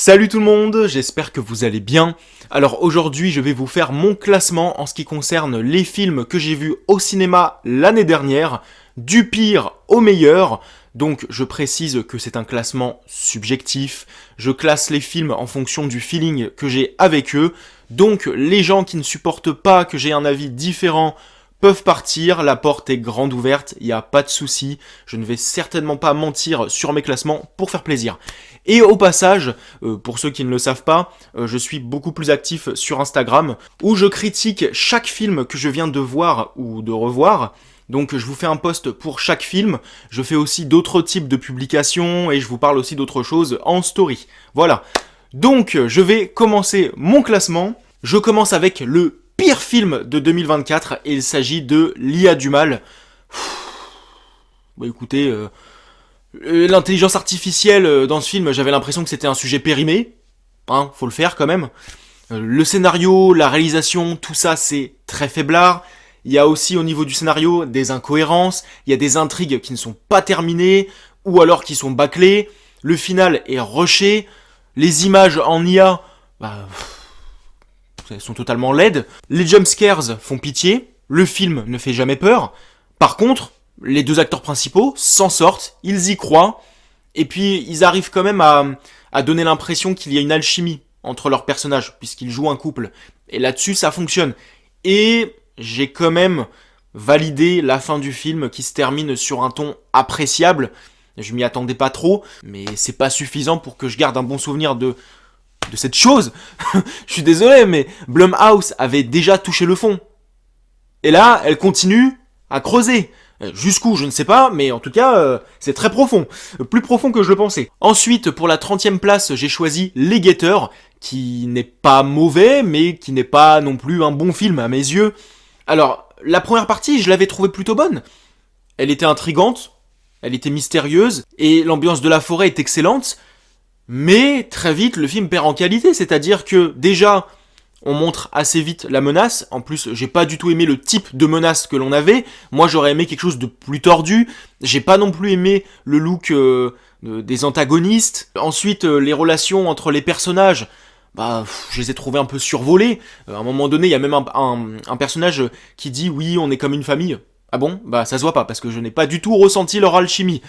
Salut tout le monde, j'espère que vous allez bien. Alors aujourd'hui je vais vous faire mon classement en ce qui concerne les films que j'ai vus au cinéma l'année dernière, du pire au meilleur. Donc je précise que c'est un classement subjectif, je classe les films en fonction du feeling que j'ai avec eux. Donc les gens qui ne supportent pas que j'ai un avis différent peuvent partir, la porte est grande ouverte, il n'y a pas de souci, je ne vais certainement pas mentir sur mes classements pour faire plaisir. Et au passage, pour ceux qui ne le savent pas, je suis beaucoup plus actif sur Instagram, où je critique chaque film que je viens de voir ou de revoir. Donc je vous fais un post pour chaque film, je fais aussi d'autres types de publications, et je vous parle aussi d'autres choses en story. Voilà. Donc je vais commencer mon classement, je commence avec le pire film de 2024, et il s'agit de L'IA du mal. Bah écoutez, l'intelligence artificielle dans ce film, j'avais l'impression que c'était un sujet périmé, hein, faut le faire quand même. Le scénario, la réalisation, tout ça c'est très faiblard. Il y a aussi au niveau du scénario des incohérences, il y a des intrigues qui ne sont pas terminées, ou alors qui sont bâclées. Le final est rushé, les images en IA, elles sont totalement laides. Les jumpscares font pitié, le film ne fait jamais peur. Par contre, les deux acteurs principaux s'en sortent, ils y croient, et puis ils arrivent quand même à donner l'impression qu'il y a une alchimie entre leurs personnages, puisqu'ils jouent un couple. Et là-dessus, ça fonctionne. Et j'ai quand même validé la fin du film qui se termine sur un ton appréciable. Je m'y attendais pas trop, mais c'est pas suffisant pour que je garde un bon souvenir de cette chose. Je suis désolé, mais Blumhouse avait déjà touché le fond. Et là, elle continue à creuser. Jusqu'où, je ne sais pas, mais en tout cas, c'est très profond. Plus profond que je le pensais. Ensuite, pour la 30e place, j'ai choisi Les Guetteurs, qui n'est pas mauvais, mais qui n'est pas non plus un bon film à mes yeux. Alors, la première partie, je l'avais trouvée plutôt bonne. Elle était intrigante, elle était mystérieuse, et l'ambiance de la forêt est excellente. Mais très vite, le film perd en qualité, c'est-à-dire que déjà, on montre assez vite la menace. En plus, j'ai pas du tout aimé le type de menace que l'on avait. Moi, j'aurais aimé quelque chose de plus tordu. J'ai pas non plus aimé le look des antagonistes. Ensuite, les relations entre les personnages, je les ai trouvées un peu survolées. À un moment donné, il y a même un personnage qui dit « Oui, on est comme une famille ». Ah bon ? Ça se voit pas, parce que je n'ai pas du tout ressenti leur alchimie.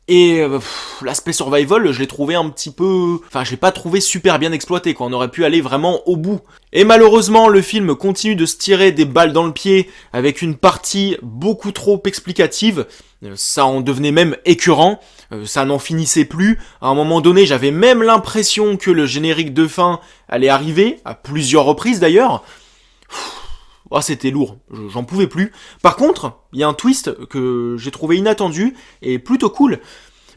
Et l'aspect survival, je l'ai trouvé un petit peu... Enfin, je l'ai pas trouvé super bien exploité, quoi. On aurait pu aller vraiment au bout. Et malheureusement, le film continue de se tirer des balles dans le pied avec une partie beaucoup trop explicative. Ça en devenait même écœurant. Ça n'en finissait plus. À un moment donné, j'avais même l'impression que le générique de fin allait arriver, à plusieurs reprises d'ailleurs. C'était lourd, j'en pouvais plus. Par contre, il y a un twist que j'ai trouvé inattendu et plutôt cool.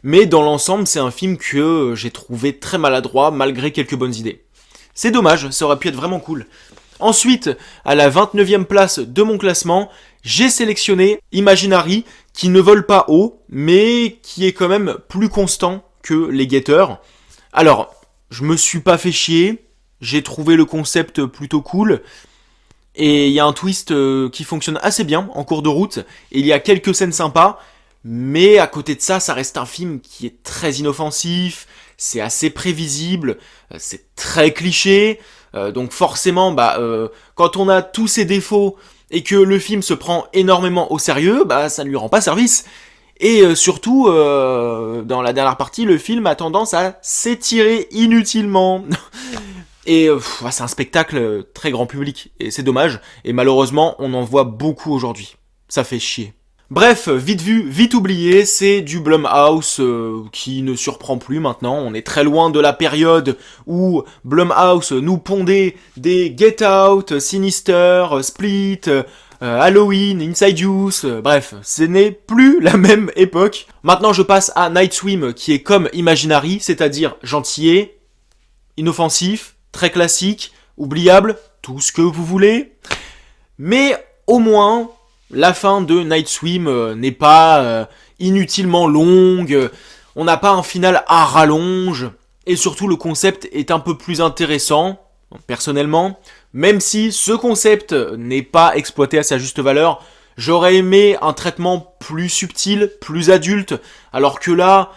Mais dans l'ensemble, c'est un film que j'ai trouvé très maladroit malgré quelques bonnes idées. C'est dommage, ça aurait pu être vraiment cool. Ensuite, à la 29e place de mon classement, j'ai sélectionné Imaginary, qui ne vole pas haut, mais qui est quand même plus constant que Les Guetteurs. Alors, je me suis pas fait chier, j'ai trouvé le concept plutôt cool. Et il y a un twist qui fonctionne assez bien en cours de route. Et il y a quelques scènes sympas. Mais à côté de ça, ça reste un film qui est très inoffensif. C'est assez prévisible. C'est très cliché. Donc forcément, quand on a tous ces défauts et que le film se prend énormément au sérieux, ça ne lui rend pas service. Et surtout, dans la dernière partie, le film a tendance à s'étirer inutilement. Et c'est un spectacle très grand public, et c'est dommage, et malheureusement, on en voit beaucoup aujourd'hui. Ça fait chier. Bref, vite vu, vite oublié, c'est du Blumhouse qui ne surprend plus maintenant. On est très loin de la période où Blumhouse nous pondait des Get Out, Sinister, Split, Halloween, Inside Use, bref, ce n'est plus la même époque. Maintenant, je passe à Night Swim, qui est comme Imaginary, c'est-à-dire gentillet, inoffensif, très classique, oubliable, tout ce que vous voulez. Mais au moins, la fin de Night Swim n'est pas inutilement longue, on n'a pas un final à rallonge, et surtout le concept est un peu plus intéressant, personnellement, même si ce concept n'est pas exploité à sa juste valeur. J'aurais aimé un traitement plus subtil, plus adulte, alors que là,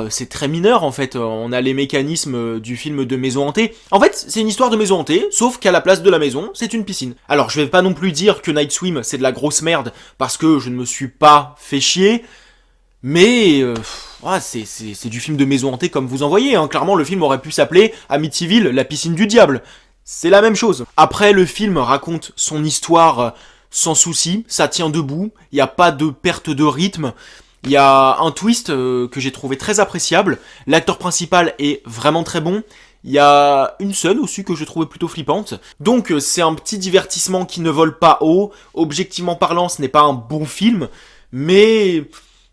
c'est très mineur en fait. On a les mécanismes du film de maison hantée. En fait, c'est une histoire de maison hantée, sauf qu'à la place de la maison, c'est une piscine. Alors, je vais pas non plus dire que Night Swim c'est de la grosse merde parce que je ne me suis pas fait chier, mais c'est du film de maison hantée comme vous en voyez. Hein. Clairement, le film aurait pu s'appeler Amityville, la piscine du diable. C'est la même chose. Après, le film raconte son histoire sans souci, ça tient debout, il n'y a pas de perte de rythme. Il y a un twist que j'ai trouvé très appréciable. L'acteur principal est vraiment très bon. Il y a une scène aussi que je trouvais plutôt flippante. Donc c'est un petit divertissement qui ne vole pas haut. Objectivement parlant, ce n'est pas un bon film. Mais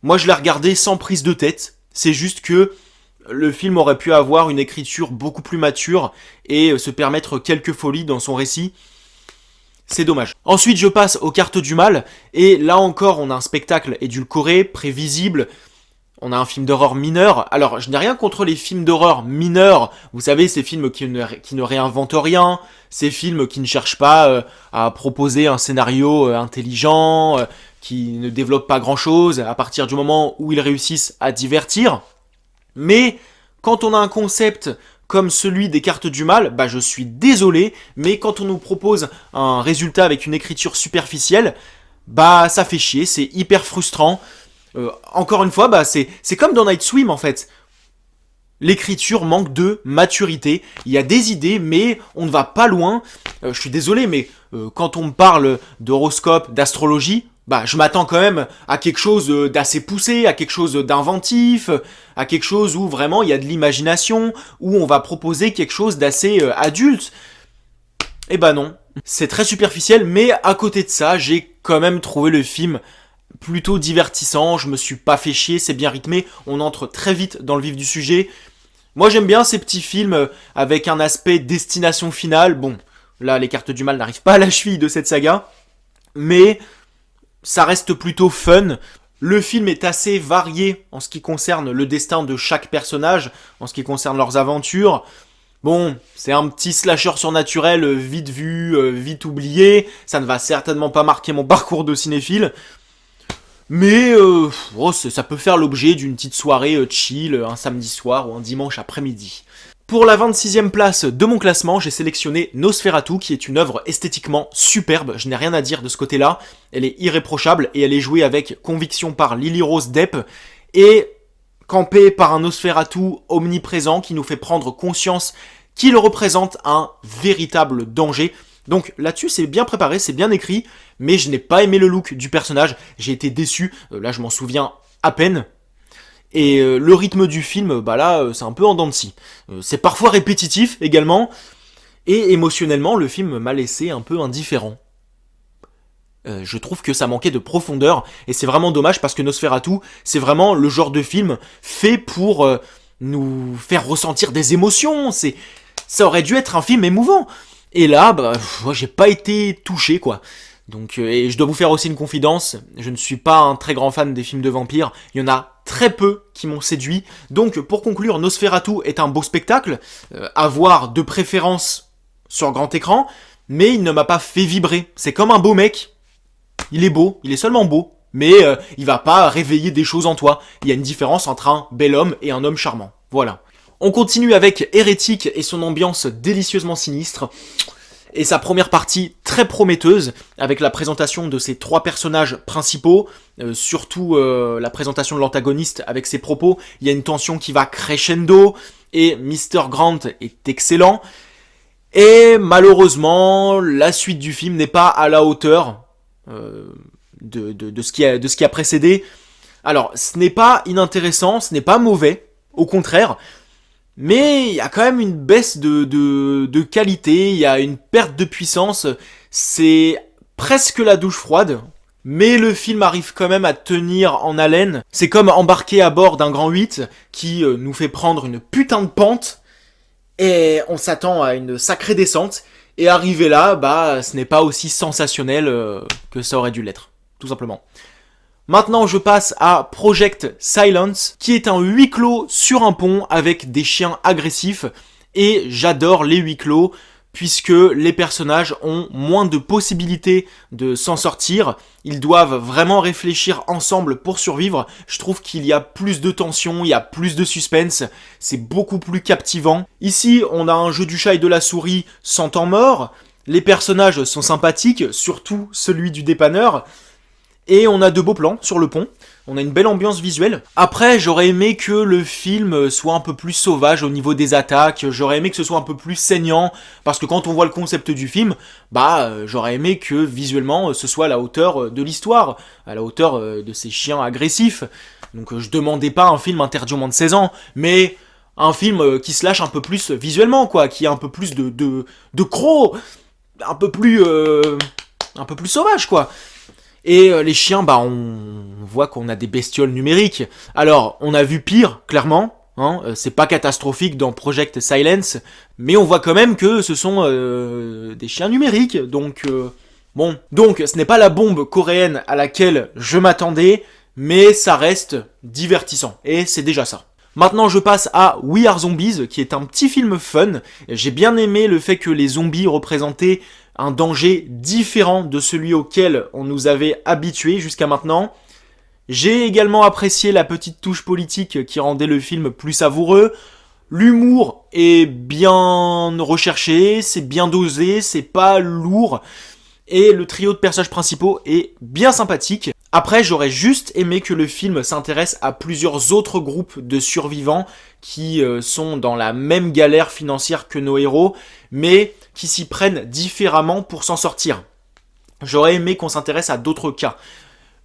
moi je l'ai regardé sans prise de tête. C'est juste que le film aurait pu avoir une écriture beaucoup plus mature et se permettre quelques folies dans son récit. C'est dommage. Ensuite, je passe aux cartes du mal, et là encore, on a un spectacle édulcoré, prévisible, on a un film d'horreur mineur. Alors, je n'ai rien contre les films d'horreur mineurs, vous savez, ces films qui ne réinventent rien, ces films qui ne cherchent pas à proposer un scénario intelligent, qui ne développent pas grand-chose, à partir du moment où ils réussissent à divertir. Mais, quand on a un concept comme celui des cartes du mal, je suis désolé, mais quand on nous propose un résultat avec une écriture superficielle, ça fait chier, c'est hyper frustrant. Encore une fois, c'est comme dans Night Swim en fait. L'écriture manque de maturité. Il y a des idées, mais on ne va pas loin. Je suis désolé, mais quand on me parle d'horoscope, d'astrologie, je m'attends quand même à quelque chose d'assez poussé, à quelque chose d'inventif, à quelque chose où vraiment il y a de l'imagination, où on va proposer quelque chose d'assez adulte. Eh non, c'est très superficiel, mais à côté de ça, j'ai quand même trouvé le film plutôt divertissant, je me suis pas fait chier, c'est bien rythmé, on entre très vite dans le vif du sujet. Moi j'aime bien ces petits films avec un aspect destination finale. Bon, là les cartes du mal n'arrivent pas à la cheville de cette saga, mais ça reste plutôt fun. Le film est assez varié en ce qui concerne le destin de chaque personnage, en ce qui concerne leurs aventures. Bon, c'est un petit slasher surnaturel vite vu, vite oublié. Ça ne va certainement pas marquer mon parcours de cinéphile. Mais ça peut faire l'objet d'une petite soirée chill, un samedi soir ou un dimanche après-midi. Pour la 26e place de mon classement, j'ai sélectionné Nosferatu, qui est une œuvre esthétiquement superbe, je n'ai rien à dire de ce côté-là, elle est irréprochable et elle est jouée avec conviction par Lily Rose Depp, et campée par un Nosferatu omniprésent qui nous fait prendre conscience qu'il représente un véritable danger. Donc là-dessus c'est bien préparé, c'est bien écrit, mais je n'ai pas aimé le look du personnage, j'ai été déçu, là je m'en souviens à peine. Et le rythme du film, c'est un peu en dents de scie. C'est parfois répétitif également, et émotionnellement, le film m'a laissé un peu indifférent. Je trouve que ça manquait de profondeur, et c'est vraiment dommage parce que Nosferatu, c'est vraiment le genre de film fait pour nous faire ressentir des émotions. Ça aurait dû être un film émouvant. Et là, moi j'ai pas été touché quoi. Donc, et je dois vous faire aussi une confidence, je ne suis pas un très grand fan des films de vampires, il y en a très peu qui m'ont séduit. Donc pour conclure, Nosferatu est un beau spectacle, à voir de préférence sur grand écran, mais il ne m'a pas fait vibrer. C'est comme un beau mec, il est beau, il est seulement beau, mais il va pas réveiller des choses en toi. Il y a une différence entre un bel homme et un homme charmant. Voilà. On continue avec Hérétique et son ambiance délicieusement sinistre. Et sa première partie très prometteuse, avec la présentation de ses trois personnages principaux, surtout la présentation de l'antagoniste avec ses propos, il y a une tension qui va crescendo, et Mr. Grant est excellent. Et malheureusement, la suite du film n'est pas à la hauteur de ce qui a précédé. Alors, ce n'est pas inintéressant, ce n'est pas mauvais, au contraire. Mais il y a quand même une baisse de qualité, il y a une perte de puissance, c'est presque la douche froide, mais le film arrive quand même à tenir en haleine. C'est comme embarquer à bord d'un grand 8 qui nous fait prendre une putain de pente, et on s'attend à une sacrée descente, et arriver là, ce n'est pas aussi sensationnel que ça aurait dû l'être, tout simplement. Maintenant, je passe à Project Silence, qui est un huis clos sur un pont avec des chiens agressifs. Et j'adore les huis clos, puisque les personnages ont moins de possibilités de s'en sortir. Ils doivent vraiment réfléchir ensemble pour survivre. Je trouve qu'il y a plus de tension, il y a plus de suspense, c'est beaucoup plus captivant. Ici, on a un jeu du chat et de la souris sans temps mort. Les personnages sont sympathiques, surtout celui du dépanneur. Et on a de beaux plans sur le pont. On a une belle ambiance visuelle. Après, j'aurais aimé que le film soit un peu plus sauvage au niveau des attaques. J'aurais aimé que ce soit un peu plus saignant. Parce que quand on voit le concept du film, j'aurais aimé que visuellement ce soit à la hauteur de l'histoire. À la hauteur de ces chiens agressifs. Donc je demandais pas un film interdit au moins de 16 ans. Mais un film qui se lâche un peu plus visuellement, quoi. Qui a un peu plus de crocs. Un peu plus sauvage, quoi. Et les chiens, on voit qu'on a des bestioles numériques. Alors, on a vu pire, clairement. C'est pas catastrophique dans Project Silence. Mais on voit quand même que ce sont des chiens numériques. Donc, Donc, ce n'est pas la bombe coréenne à laquelle je m'attendais. Mais ça reste divertissant. Et c'est déjà ça. Maintenant, je passe à We Are Zombies, qui est un petit film fun. J'ai bien aimé le fait que les zombies représentaient un danger différent de celui auquel on nous avait habitués jusqu'à maintenant. J'ai également apprécié la petite touche politique qui rendait le film plus savoureux. L'humour est bien recherché, c'est bien dosé, c'est pas lourd. Et le trio de personnages principaux est bien sympathique. Après, j'aurais juste aimé que le film s'intéresse à plusieurs autres groupes de survivants qui sont dans la même galère financière que nos héros, mais qui s'y prennent différemment pour s'en sortir. J'aurais aimé qu'on s'intéresse à d'autres cas.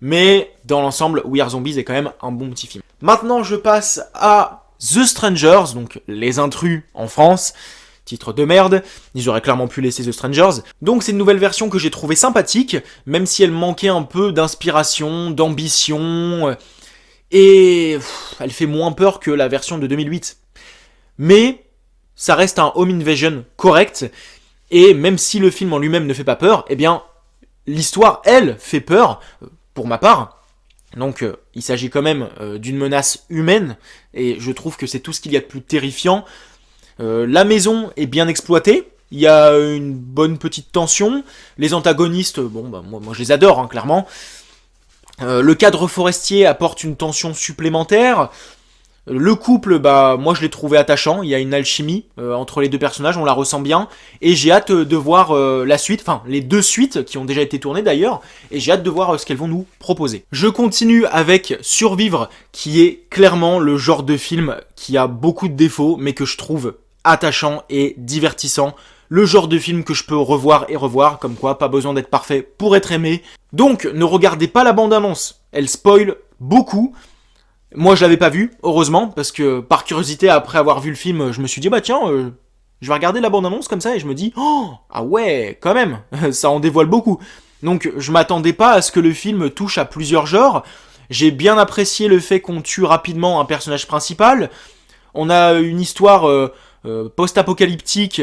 Mais dans l'ensemble, We Are Zombies est quand même un bon petit film. Maintenant, je passe à The Strangers, donc Les Intrus en France. Titre de merde, ils auraient clairement pu laisser The Strangers. Donc c'est une nouvelle version que j'ai trouvée sympathique, même si elle manquait un peu d'inspiration, d'ambition, et elle fait moins peur que la version de 2008. Mais ça reste un home invasion correct, et même si le film en lui-même ne fait pas peur, eh bien l'histoire, elle, fait peur, pour ma part. Donc il s'agit quand même d'une menace humaine, et je trouve que c'est tout ce qu'il y a de plus terrifiant. La maison est bien exploitée, il y a une bonne petite tension, les antagonistes, moi je les adore, clairement. Le cadre forestier apporte une tension supplémentaire. Le couple, moi je l'ai trouvé attachant, il y a une alchimie entre les deux personnages, on la ressent bien, et j'ai hâte de voir la suite, enfin les deux suites qui ont déjà été tournées d'ailleurs, et j'ai hâte de voir ce qu'elles vont nous proposer. Je continue avec Survivre, qui est clairement le genre de film qui a beaucoup de défauts, mais que je trouve attachant et divertissant. Le genre de film que je peux revoir et revoir, comme quoi pas besoin d'être parfait pour être aimé. Donc ne regardez pas la bande-annonce, elle spoil beaucoup. Moi je l'avais pas vu, heureusement, parce que par curiosité, après avoir vu le film, je me suis dit je vais regarder la bande-annonce comme ça, et je me dis, ah ouais, quand même, ça en dévoile beaucoup. Donc je m'attendais pas à ce que le film touche à plusieurs genres. J'ai bien apprécié le fait qu'on tue rapidement un personnage principal. On a une histoire post-apocalyptique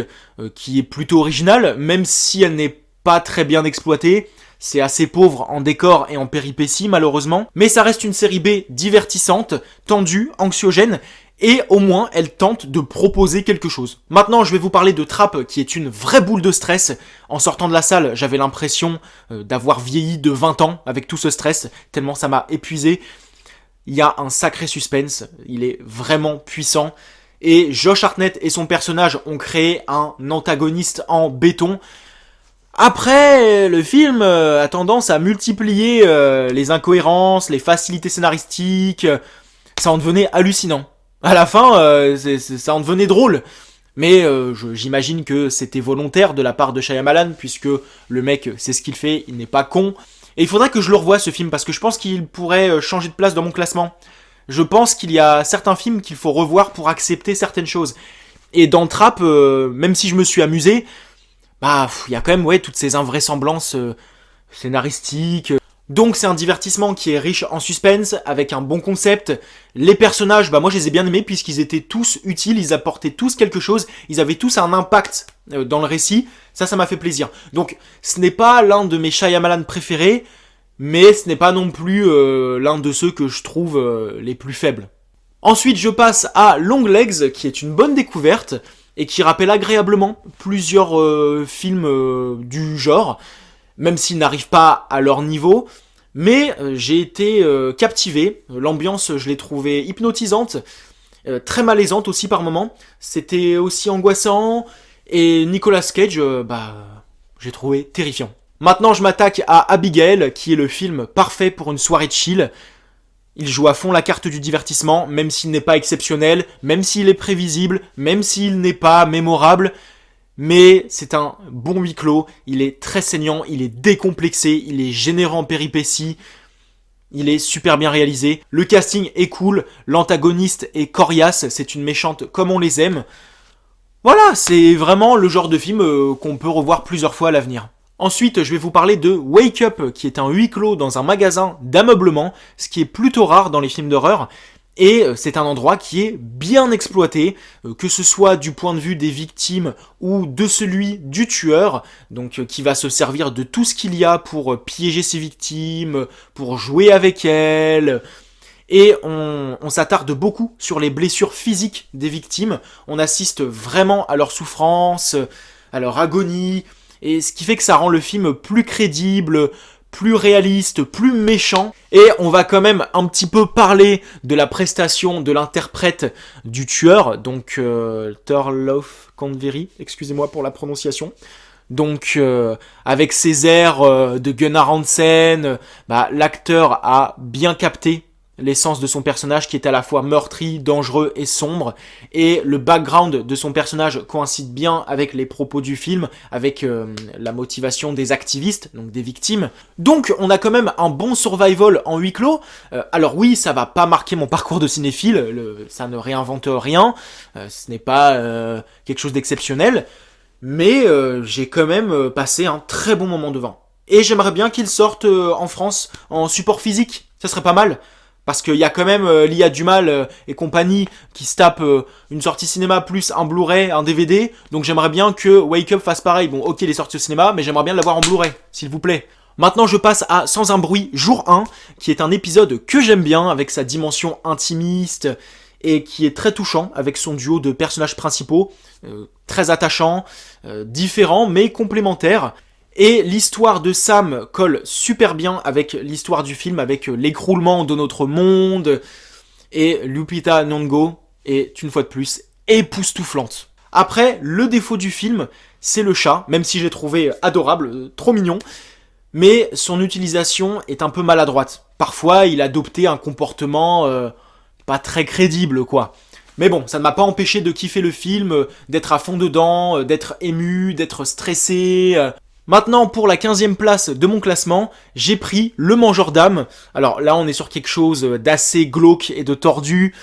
qui est plutôt originale, même si elle n'est pas très bien exploitée. C'est assez pauvre en décor et en péripéties malheureusement, mais ça reste une série B divertissante, tendue, anxiogène, et au moins elle tente de proposer quelque chose. Maintenant je vais vous parler de Trap, qui est une vraie boule de stress. En sortant de la salle, j'avais l'impression d'avoir vieilli de 20 ans avec tout ce stress, tellement ça m'a épuisé. Il y a un sacré suspense, il est vraiment puissant, et Josh Hartnett et son personnage ont créé un antagoniste en béton. Après, le film a tendance à multiplier les incohérences, les facilités scénaristiques, ça en devenait hallucinant. À la fin, ça en devenait drôle. Mais j'imagine que c'était volontaire de la part de Shyamalan, puisque le mec sait ce qu'il fait, il n'est pas con. Et il faudrait que je le revoie ce film, parce que je pense qu'il pourrait changer de place dans mon classement. Je pense qu'il y a certains films qu'il faut revoir pour accepter certaines choses. Et dans Trap, même si je me suis amusé, il y a quand même toutes ces invraisemblances scénaristiques. Donc c'est un divertissement qui est riche en suspense, avec un bon concept. Les personnages, moi je les ai bien aimés puisqu'ils étaient tous utiles, ils apportaient tous quelque chose, ils avaient tous un impact dans le récit. Ça m'a fait plaisir. Donc ce n'est pas l'un de mes Shyamalan préférés, mais ce n'est pas non plus l'un de ceux que je trouve les plus faibles. Ensuite je passe à Long Legs, qui est une bonne découverte. et qui rappelle agréablement plusieurs films du genre, même s'ils n'arrivent pas à leur niveau. Mais j'ai été captivé, l'ambiance je l'ai trouvée hypnotisante, très malaisante aussi par moments, c'était aussi angoissant, et Nicolas Cage, j'ai trouvé terrifiant. Maintenant je m'attaque à Abigail, qui est le film parfait pour une soirée de chill. Il joue à fond la carte du divertissement, même s'il n'est pas exceptionnel, même s'il est prévisible, même s'il n'est pas mémorable. Mais c'est un bon huis clos, il est très saignant, il est décomplexé, il est généreux en péripéties, il est super bien réalisé. Le casting est cool, l'antagoniste est coriace, c'est une méchante comme on les aime. Voilà, c'est vraiment le genre de film qu'on peut revoir plusieurs fois à l'avenir. Ensuite, je vais vous parler de Wake Up, qui est un huis clos dans un magasin d'ameublement, ce qui est plutôt rare dans les films d'horreur. Et c'est un endroit qui est bien exploité, que ce soit du point de vue des victimes ou de celui du tueur, donc qui va se servir de tout ce qu'il y a pour piéger ses victimes, pour jouer avec elles. Et on s'attarde beaucoup sur les blessures physiques des victimes, on assiste vraiment à leur souffrance, à leur agonie, et ce qui fait que ça rend le film plus crédible, plus réaliste, plus méchant. Et on va quand même un petit peu parler de la prestation de l'interprète du tueur, donc Thorlof Convery, excusez-moi pour la prononciation. Donc avec ses airs de Gunnar Hansen, l'acteur a bien capté l'essence de son personnage qui est à la fois meurtri, dangereux et sombre, et le background de son personnage coïncide bien avec les propos du film, avec la motivation des activistes, donc des victimes. Donc on a quand même un bon survival en huis clos. Alors oui, ça va pas marquer mon parcours de cinéphile, ça ne réinvente rien, ce n'est pas quelque chose d'exceptionnel, mais j'ai quand même passé un très bon moment devant. Et j'aimerais bien qu'il sorte en France en support physique, ça serait pas mal. Parce qu'il y a quand même l'IA du mal et compagnie qui se tape une sortie cinéma plus un Blu-ray, un DVD. Donc j'aimerais bien que Wake Up fasse pareil. Bon, ok, il est sorti au cinéma, mais j'aimerais bien l'avoir en Blu-ray, s'il vous plaît. Maintenant, je passe à Sans un bruit, jour 1, qui est un épisode que j'aime bien, avec sa dimension intimiste, et qui est très touchant, avec son duo de personnages principaux, très attachant, différents, mais complémentaires. Et l'histoire de Sam colle super bien avec l'histoire du film, avec l'écroulement de notre monde. Et Lupita Nyong'o est, une fois de plus, époustouflante. Après, le défaut du film, c'est le chat, même si j'ai trouvé adorable, trop mignon. Mais son utilisation est un peu maladroite. Parfois, il adoptait un comportement pas très crédible, quoi. Mais bon, ça ne m'a pas empêché de kiffer le film, d'être à fond dedans, d'être ému, d'être stressé... Maintenant, pour la 15e place de mon classement, j'ai pris Le Mangeur d'âme. Alors là, on est sur quelque chose d'assez glauque et de tordu.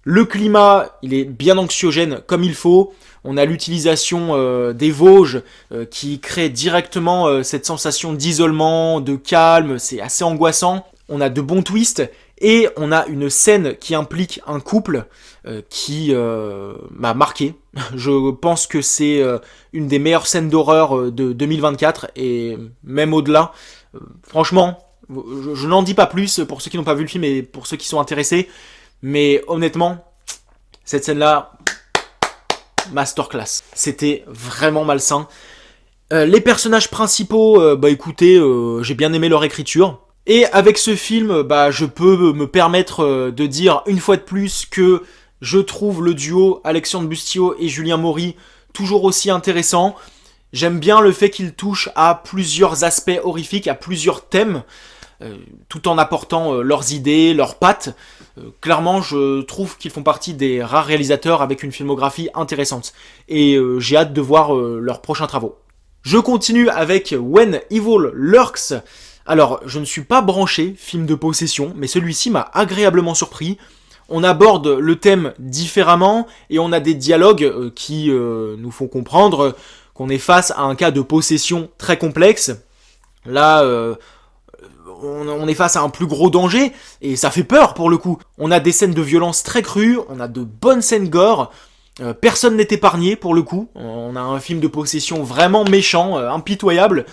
Le climat, il est bien anxiogène comme il faut. On a l'utilisation des Vosges qui crée directement cette sensation d'isolement, de calme. C'est assez angoissant. On a de bons twists. Et on a une scène qui implique un couple qui m'a marqué. Je pense que c'est une des meilleures scènes d'horreur de 2024 et même au-delà. Franchement, je n'en dis pas plus pour ceux qui n'ont pas vu le film et pour ceux qui sont intéressés. Mais honnêtement, cette scène-là, masterclass. C'était vraiment malsain. Les personnages principaux, écoutez, j'ai bien aimé leur écriture. Et avec ce film, je peux me permettre de dire une fois de plus que je trouve le duo Alexandre Bustillo et Julien Maury toujours aussi intéressant. J'aime bien le fait qu'ils touchent à plusieurs aspects horrifiques, à plusieurs thèmes, tout en apportant leurs idées, leurs pattes. Clairement, je trouve qu'ils font partie des rares réalisateurs avec une filmographie intéressante. Et j'ai hâte de voir leurs prochains travaux. Je continue avec When Evil Lurks. Alors, je ne suis pas branché film de possession, mais celui-ci m'a agréablement surpris. On aborde le thème différemment et on a des dialogues qui nous font comprendre qu'on est face à un cas de possession très complexe. Là, on est face à un plus gros danger et ça fait peur pour le coup. On a des scènes de violence très crues, on a de bonnes scènes gore. Personne n'est épargné pour le coup. On a un film de possession vraiment méchant, impitoyable.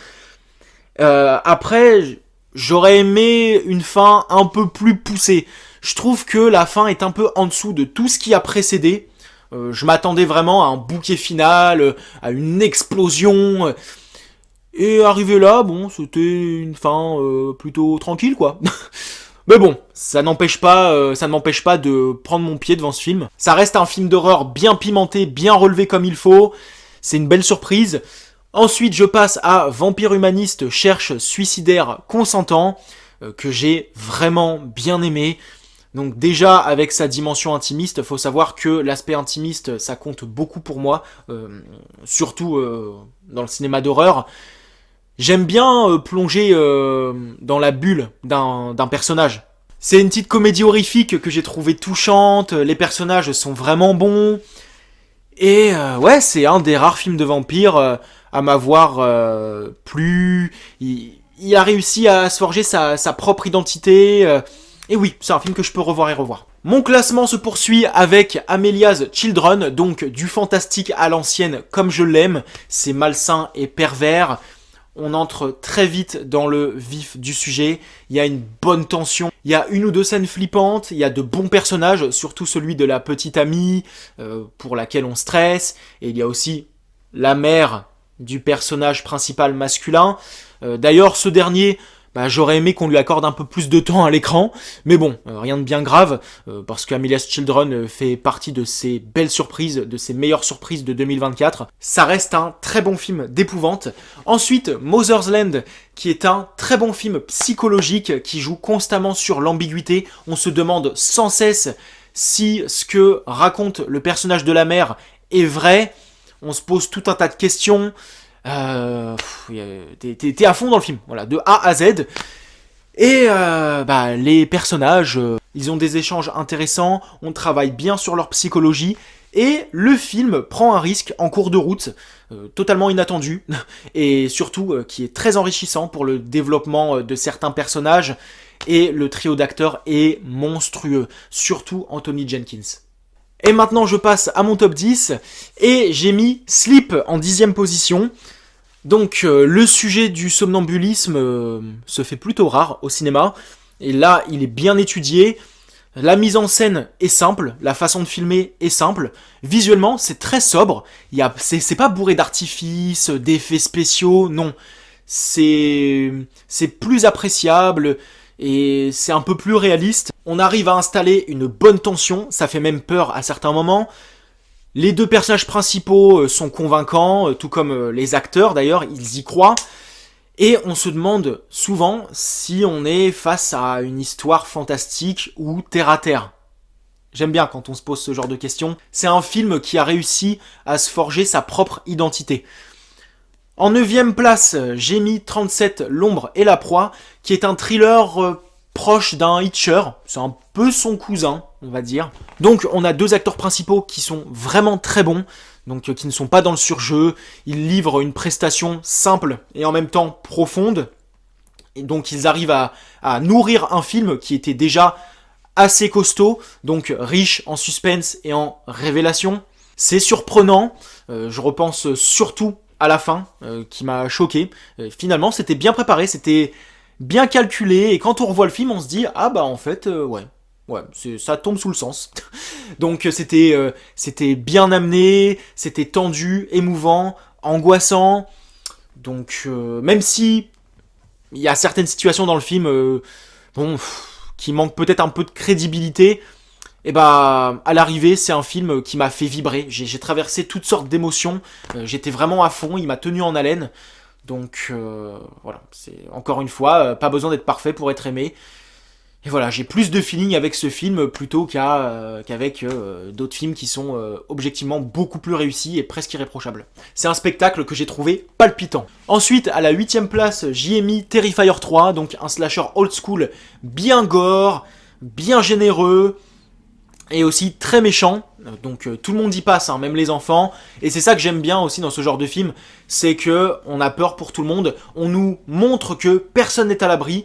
Après, j'aurais aimé une fin un peu plus poussée. Je trouve que la fin est un peu en dessous de tout ce qui a précédé. Je m'attendais vraiment à un bouquet final, à une explosion. Et arrivé là, bon, c'était une fin plutôt tranquille, quoi. Mais bon, ça ne m'empêche pas de prendre mon pied devant ce film. Ça reste un film d'horreur bien pimenté, bien relevé comme il faut. C'est une belle surprise. Ensuite, je passe à Vampire humaniste cherche suicidaire consentant, que j'ai vraiment bien aimé. Donc déjà, avec sa dimension intimiste, faut savoir que l'aspect intimiste, ça compte beaucoup pour moi, surtout dans le cinéma d'horreur. J'aime bien plonger dans la bulle d'un personnage. C'est une petite comédie horrifique que j'ai trouvée touchante, les personnages sont vraiment bons, et ouais, c'est un des rares films de vampires à m'avoir plu. Il a réussi à se forger sa propre identité, et oui, c'est un film que je peux revoir et revoir. Mon classement se poursuit avec Amelia's Children, donc du fantastique à l'ancienne comme je l'aime, c'est malsain et pervers. On entre très vite dans le vif du sujet, il y a une bonne tension, il y a une ou deux scènes flippantes, il y a de bons personnages, surtout celui de la petite amie pour laquelle on stresse, et il y a aussi la mère du personnage principal masculin. D'ailleurs, ce dernier, j'aurais aimé qu'on lui accorde un peu plus de temps à l'écran, mais bon, rien de bien grave, parce que Amelia's Children fait partie de ces belles surprises, de ces meilleures surprises de 2024. Ça reste un très bon film d'épouvante. Ensuite, Mother's Land, qui est un très bon film psychologique, qui joue constamment sur l'ambiguïté. On se demande sans cesse si ce que raconte le personnage de la mère est vrai. On se pose tout un tas de questions. T'es à fond dans le film, voilà, de A à Z. Et les personnages, ils ont des échanges intéressants, on travaille bien sur leur psychologie, et le film prend un risque en cours de route, totalement inattendu, et surtout qui est très enrichissant pour le développement de certains personnages, et le trio d'acteurs est monstrueux, surtout Anthony Jenkins. Et maintenant je passe à mon top 10, et j'ai mis Sleep en 10ème position. Donc le sujet du somnambulisme se fait plutôt rare au cinéma, et là il est bien étudié, la mise en scène est simple, la façon de filmer est simple, visuellement c'est très sobre, c'est pas bourré d'artifices, d'effets spéciaux, non, c'est plus appréciable, et c'est un peu plus réaliste, on arrive à installer une bonne tension, ça fait même peur à certains moments. Les deux personnages principaux sont convaincants, tout comme les acteurs d'ailleurs, ils y croient. Et on se demande souvent si on est face à une histoire fantastique ou terre à terre. J'aime bien quand on se pose ce genre de questions. C'est un film qui a réussi à se forger sa propre identité. En 9ème place, j'ai mis 37, L'ombre et la proie, qui est un thriller proche d'un Hitcher, c'est un peu son cousin, on va dire. Donc on a deux acteurs principaux qui sont vraiment très bons, donc qui ne sont pas dans le surjeu, ils livrent une prestation simple et en même temps profonde, et donc ils arrivent à nourrir un film qui était déjà assez costaud, donc riche en suspense et en révélation. C'est surprenant, je repense surtout à la fin, qui m'a choqué. Finalement c'était bien préparé, c'était bien calculé, et quand on revoit le film, on se dit ah bah en fait ouais, ça tombe sous le sens. Donc c'était bien amené, c'était tendu, émouvant, angoissant. Donc même si il y a certaines situations dans le film qui manquent peut-être un peu de crédibilité, et à l'arrivée, c'est un film qui m'a fait vibrer. J'ai traversé toutes sortes d'émotions, j'étais vraiment à fond, il m'a tenu en haleine. Donc voilà, c'est encore une fois, pas besoin d'être parfait pour être aimé. Et voilà, j'ai plus de feeling avec ce film plutôt qu'avec d'autres films qui sont objectivement beaucoup plus réussis et presque irréprochables. C'est un spectacle que j'ai trouvé palpitant. Ensuite, à la 8ème place, j'y ai mis Terrifier 3, donc un slasher old school bien gore, bien généreux, et aussi très méchant, donc tout le monde y passe, même les enfants, et c'est ça que j'aime bien aussi dans ce genre de film, c'est que on a peur pour tout le monde, on nous montre que personne n'est à l'abri,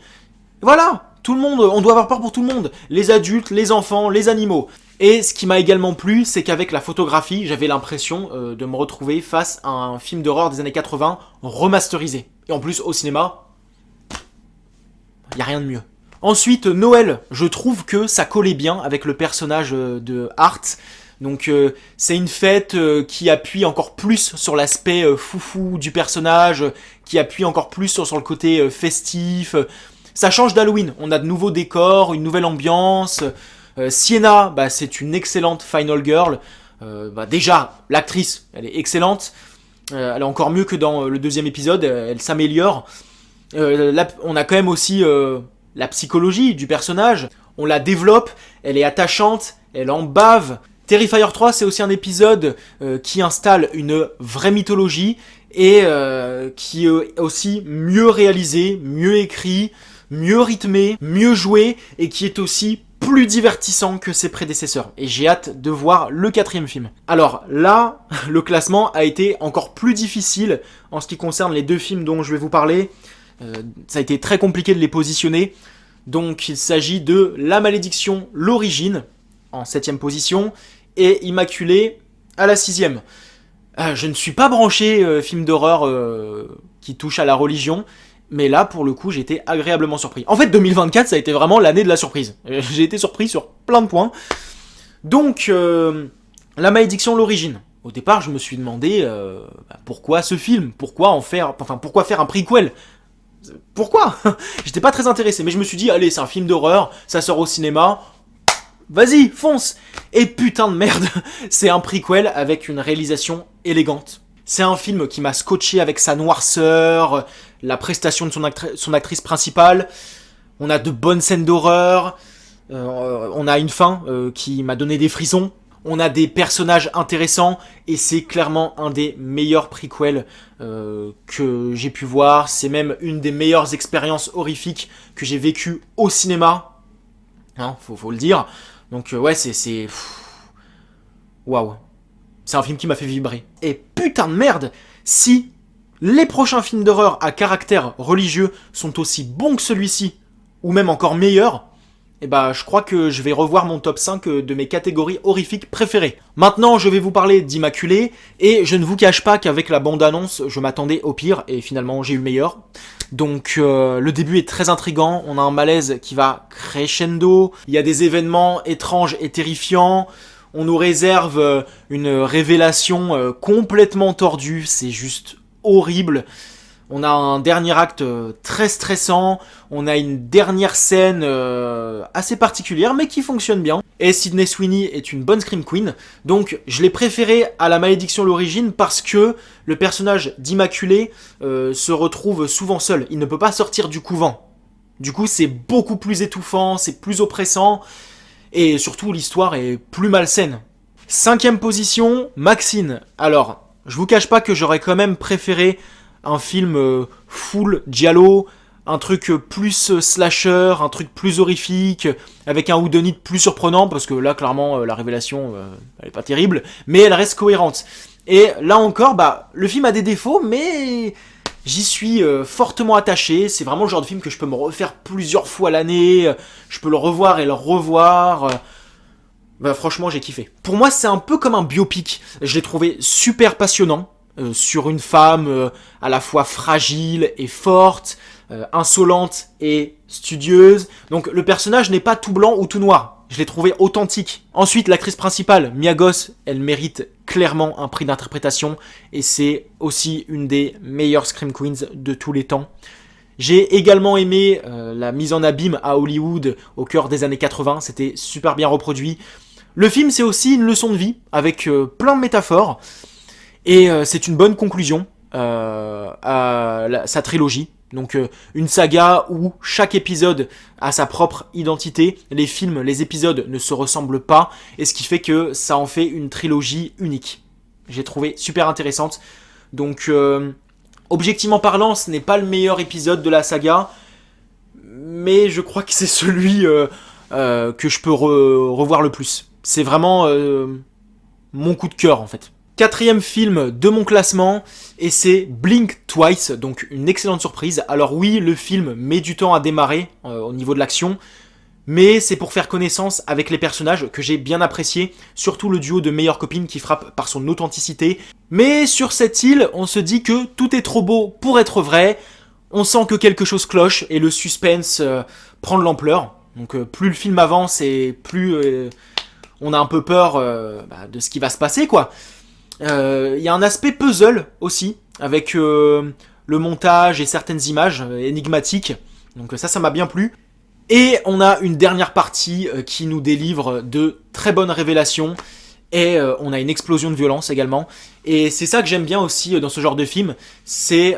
voilà, tout le monde, on doit avoir peur pour tout le monde, les adultes, les enfants, les animaux. Et ce qui m'a également plu, c'est qu'avec la photographie, j'avais l'impression de me retrouver face à un film d'horreur des années 80 remasterisé. Et en plus, au cinéma, y a rien de mieux. Ensuite, Noël, je trouve que ça collait bien avec le personnage de Hart. Donc c'est une fête qui appuie encore plus sur l'aspect foufou du personnage, qui appuie encore plus sur le côté festif. Ça change d'Halloween, on a de nouveaux décors, une nouvelle ambiance. Sienna, bah, c'est une excellente final girl. Déjà, l'actrice, elle est excellente. Elle est encore mieux que dans le deuxième épisode, elle s'améliore. Là, on a quand même aussi la psychologie du personnage. On la développe, elle est attachante, elle en bave. Terrifier 3, c'est aussi un épisode qui installe une vraie mythologie et qui est aussi mieux réalisé, mieux écrit, mieux rythmé, mieux joué et qui est aussi plus divertissant que ses prédécesseurs. Et j'ai hâte de voir le 4e film. Alors là, le classement a été encore plus difficile en ce qui concerne les 2 films dont je vais vous parler. Ça a été très compliqué de les positionner. Donc il s'agit de La Malédiction, l'origine, en 7e position, et Immaculée à la 6e. Je ne suis pas branché film d'horreur qui touche à la religion, mais là, pour le coup, j'ai été agréablement surpris. En fait, 2024, ça a été vraiment l'année de la surprise. J'ai été surpris sur plein de points. Donc, La Malédiction, l'origine. Au départ, je me suis demandé pourquoi ce film, pourquoi faire un prequel. Pourquoi? J'étais pas très intéressé, mais je me suis dit, allez, c'est un film d'horreur, ça sort au cinéma, vas-y, fonce. Et putain de merde, c'est un prequel avec une réalisation élégante. C'est un film qui m'a scotché avec sa noirceur, la prestation de son actrice principale. On a de bonnes scènes d'horreur, on a une fin qui m'a donné des frissons. On a des personnages intéressants et c'est clairement un des meilleurs prequels que j'ai pu voir. C'est même une des meilleures expériences horrifiques que j'ai vécues au cinéma. Hein, faut le dire. Donc ouais, c'est... Waouh. C'est un film qui m'a fait vibrer. Et putain de merde, si les prochains films d'horreur à caractère religieux sont aussi bons que celui-ci, ou même encore meilleurs, et bah je crois que je vais revoir mon top 5 de mes catégories horrifiques préférées. Maintenant, je vais vous parler d'Immaculée, et je ne vous cache pas qu'avec la bande-annonce, je m'attendais au pire, et finalement j'ai eu le meilleur. Donc le début est très intriguant, on a un malaise qui va crescendo, il y a des événements étranges et terrifiants, on nous réserve une révélation complètement tordue, c'est juste horrible. On a un dernier acte très stressant, on a une dernière scène assez particulière mais qui fonctionne bien. Et Sydney Sweeney est une bonne Scream Queen, donc je l'ai préféré à La Malédiction l'origine parce que le personnage d'Immaculée se retrouve souvent seul, il ne peut pas sortir du couvent. Du coup c'est beaucoup plus étouffant, c'est plus oppressant, et surtout l'histoire est plus malsaine. 5e position, Maxine. Alors, je vous cache pas que j'aurais quand même préféré un film full giallo, un truc plus slasher, un truc plus horrifique, avec un whodunit plus surprenant, parce que là, clairement, la révélation, elle est pas terrible, mais elle reste cohérente. Et là encore, bah, le film a des défauts, mais j'y suis fortement attaché. C'est vraiment le genre de film que je peux me refaire plusieurs fois l'année, je peux le revoir et le revoir. Bah, franchement, j'ai kiffé. Pour moi, c'est un peu comme un biopic. Je l'ai trouvé super passionnant. Sur une femme à la fois fragile et forte, insolente et studieuse. Donc le personnage n'est pas tout blanc ou tout noir. Je l'ai trouvé authentique. Ensuite, l'actrice principale, Mia Goth, elle mérite clairement un prix d'interprétation et c'est aussi une des meilleures Scream Queens de tous les temps. J'ai également aimé la mise en abîme à Hollywood au cœur des années 80, c'était super bien reproduit. Le film, c'est aussi une leçon de vie avec plein de métaphores. Et c'est une bonne conclusion à sa trilogie. Donc une saga où chaque épisode a sa propre identité. Les films, les épisodes ne se ressemblent pas. Et ce qui fait que ça en fait une trilogie unique. J'ai trouvé super intéressante. Donc objectivement parlant, ce n'est pas le meilleur épisode de la saga. Mais je crois que c'est celui que je peux revoir le plus. C'est vraiment mon coup de cœur en fait. 4e film de mon classement, et c'est Blink Twice, donc une excellente surprise. Alors oui, le film met du temps à démarrer au niveau de l'action, mais c'est pour faire connaissance avec les personnages que j'ai bien apprécié, surtout le duo de meilleures copines qui frappe par son authenticité. Mais sur cette île, on se dit que tout est trop beau pour être vrai, on sent que quelque chose cloche et le suspense prend de l'ampleur. Donc plus le film avance et plus on a un peu peur de ce qui va se passer, quoi. Il y a un aspect puzzle aussi, avec le montage et certaines images énigmatiques. Donc ça m'a bien plu. Et on a une dernière partie qui nous délivre de très bonnes révélations. Et on a une explosion de violence également. Et c'est ça que j'aime bien aussi dans ce genre de film. C'est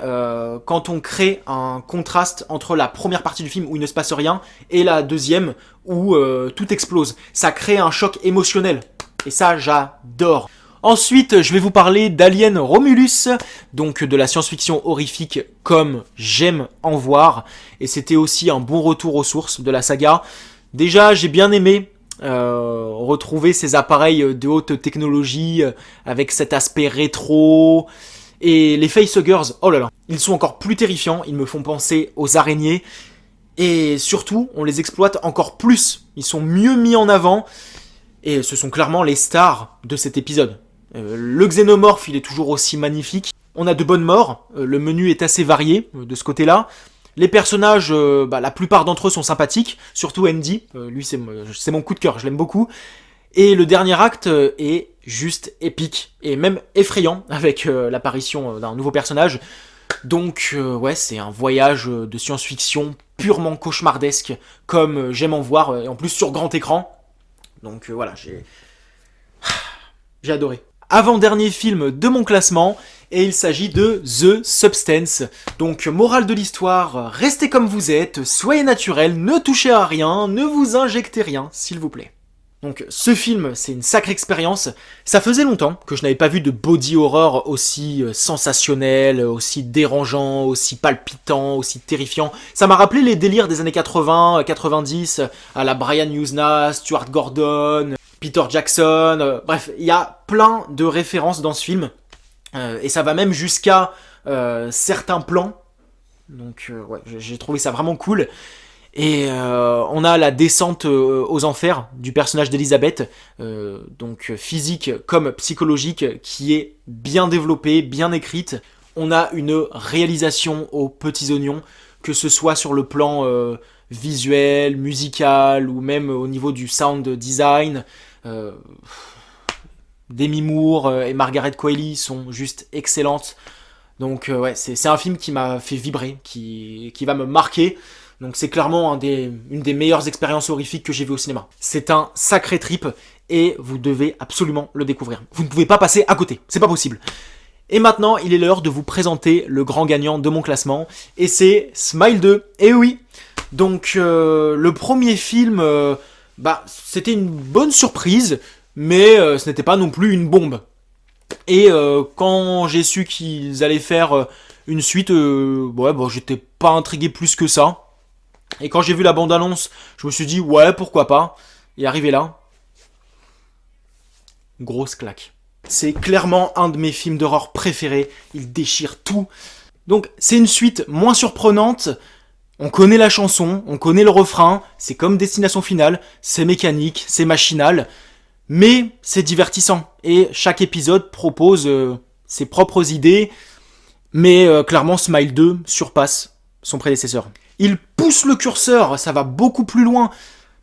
quand on crée un contraste entre la première partie du film où il ne se passe rien et la deuxième où tout explose. Ça crée un choc émotionnel. Et ça, j'adore. Ensuite, je vais vous parler d'Alien Romulus, donc de la science-fiction horrifique comme j'aime en voir. Et c'était aussi un bon retour aux sources de la saga. Déjà, j'ai bien aimé retrouver ces appareils de haute technologie avec cet aspect rétro. Et les facehuggers, oh là là, ils sont encore plus terrifiants, ils me font penser aux araignées. Et surtout, on les exploite encore plus, ils sont mieux mis en avant. Et ce sont clairement les stars de cet épisode. Le xénomorphe, il est toujours aussi magnifique. On a de bonnes morts, le menu est assez varié de ce côté-là. Les personnages, la plupart d'entre eux sont sympathiques, surtout Andy, lui c'est mon coup de cœur, je l'aime beaucoup. Et le dernier acte est juste épique, et même effrayant, avec l'apparition d'un nouveau personnage. Donc ouais, c'est un voyage de science-fiction purement cauchemardesque, comme j'aime en voir, et en plus sur grand écran. Donc voilà, j'ai adoré. Avant-dernier film de mon classement, et il s'agit de The Substance. Donc, morale de l'histoire, restez comme vous êtes, soyez naturel, ne touchez à rien, ne vous injectez rien, s'il vous plaît. Donc, ce film, c'est une sacrée expérience. Ça faisait longtemps que je n'avais pas vu de body horror aussi sensationnel, aussi dérangeant, aussi palpitant, aussi terrifiant. Ça m'a rappelé les délires des années 80, 90, à la Brian Usna, Stuart Gordon, Peter Jackson, bref, il y a plein de références dans ce film, et ça va même jusqu'à certains plans, donc ouais, j'ai trouvé ça vraiment cool, et on a la descente aux enfers du personnage d'Elisabeth, donc physique comme psychologique, qui est bien développée, bien écrite. On a une réalisation aux petits oignons, que ce soit sur le plan visuel, musical, ou même au niveau du sound design. Demi Moore et Margaret Qualley sont juste excellentes. Donc ouais, c'est un film qui m'a fait vibrer, qui va me marquer. Donc c'est clairement une des meilleures expériences horrifiques que j'ai vues au cinéma. C'est un sacré trip et vous devez absolument le découvrir. Vous ne pouvez pas passer à côté, c'est pas possible. Et maintenant, il est l'heure de vous présenter le grand gagnant de mon classement, et c'est Smile 2. Et oui, donc le premier film, c'était une bonne surprise, mais ce n'était pas non plus une bombe. Et quand j'ai su qu'ils allaient faire une suite, j'étais pas intrigué plus que ça. Et quand j'ai vu la bande-annonce, je me suis dit, ouais, pourquoi pas. Et arrivé là, grosse claque. C'est clairement un de mes films d'horreur préférés, il déchire tout. Donc c'est une suite moins surprenante, on connaît la chanson, on connaît le refrain, c'est comme Destination Finale, c'est mécanique, c'est machinal, mais c'est divertissant. Et chaque épisode propose ses propres idées, mais clairement Smile 2 surpasse son prédécesseur. Il pousse le curseur, ça va beaucoup plus loin.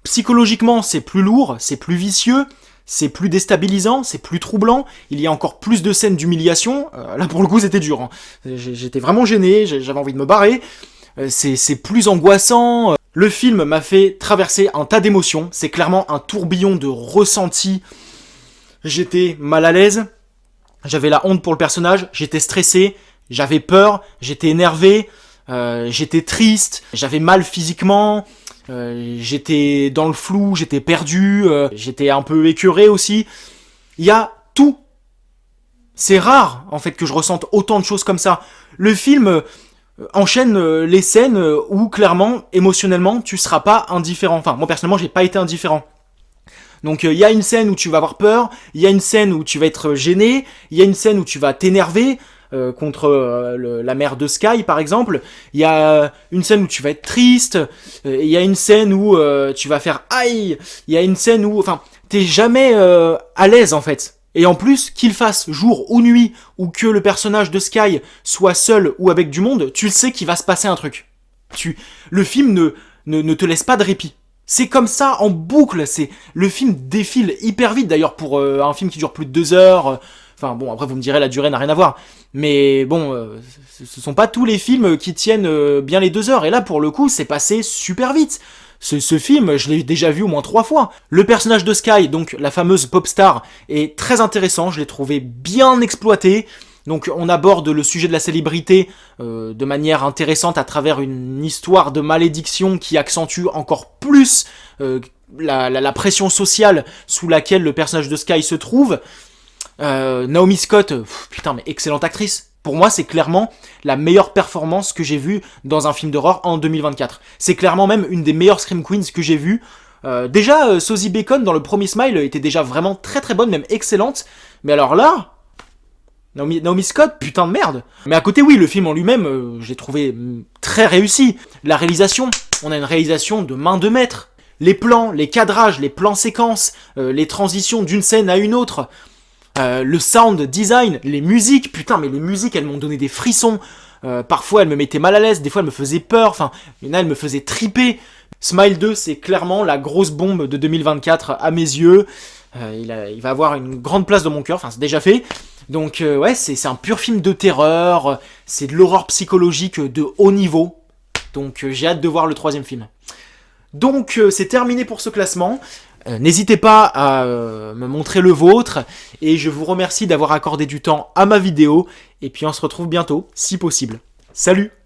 Psychologiquement, c'est plus lourd, c'est plus vicieux, c'est plus déstabilisant, c'est plus troublant. Il y a encore plus de scènes d'humiliation. Là, pour le coup, c'était dur. Hein. J'étais vraiment gêné, j'avais envie de me barrer. C'est plus angoissant. Le film m'a fait traverser un tas d'émotions. C'est clairement un tourbillon de ressentis. J'étais mal à l'aise. J'avais la honte pour le personnage. J'étais stressé. J'avais peur. J'étais énervé. J'étais triste. J'avais mal physiquement. J'étais dans le flou. J'étais perdu. J'étais un peu écœuré aussi. Il y a tout. C'est rare, en fait, que je ressente autant de choses comme ça. Le film enchaîne les scènes où, clairement, émotionnellement, tu seras pas indifférent. Enfin, moi, personnellement, j'ai pas été indifférent. Donc, il y a une scène où tu vas avoir peur, il y a une scène où tu vas être gêné, il y a une scène où tu vas t'énerver contre la mère de Sky, par exemple. Il y a une scène où tu vas être triste, il y a une scène où tu vas faire aïe, il y a une scène où... Enfin, t'es jamais à l'aise, en fait. Et en plus, qu'il fasse jour ou nuit, ou que le personnage de Sky soit seul ou avec du monde, tu le sais qu'il va se passer un truc. Le film ne te laisse pas de répit. C'est comme ça en boucle, le film défile hyper vite d'ailleurs pour un film qui dure plus de 2 heures. Enfin bon, après vous me direz la durée n'a rien à voir, mais bon, ce sont pas tous les films qui tiennent bien les 2 heures. Et là pour le coup, c'est passé super vite. Ce film, je l'ai déjà vu au moins 3 fois. Le personnage de Sky, donc la fameuse pop star, est très intéressant. Je l'ai trouvé bien exploité. Donc on aborde le sujet de la célébrité de manière intéressante à travers une histoire de malédiction qui accentue encore plus la pression sociale sous laquelle le personnage de Sky se trouve. Naomi Scott, putain mais excellente actrice. Pour moi, c'est clairement la meilleure performance que j'ai vue dans un film d'horreur en 2024. C'est clairement même une des meilleures Scream Queens que j'ai vues. Déjà, Sosie Bacon dans le premier Smile était déjà vraiment très très bonne, même excellente. Mais alors là, Naomi Scott, putain de merde. Mais à côté, oui, le film en lui-même, je l'ai trouvé très réussi. La réalisation, on a une réalisation de main de maître. Les plans, les cadrages, les plans séquences, les transitions d'une scène à une autre, le sound design, les musiques, putain, mais les musiques, elles m'ont donné des frissons. Parfois, elles me mettaient mal à l'aise, des fois, elles me faisaient peur, enfin, il y en a, elles me faisaient triper. Smile 2, c'est clairement la grosse bombe de 2024 à mes yeux. Il va avoir une grande place dans mon cœur, enfin, c'est déjà fait. Donc ouais, c'est un pur film de terreur, c'est de l'horreur psychologique de haut niveau. Donc j'ai hâte de voir le troisième film. Donc c'est terminé pour ce classement. N'hésitez pas à me montrer le vôtre. Et je vous remercie d'avoir accordé du temps à ma vidéo. Et puis on se retrouve bientôt, si possible. Salut!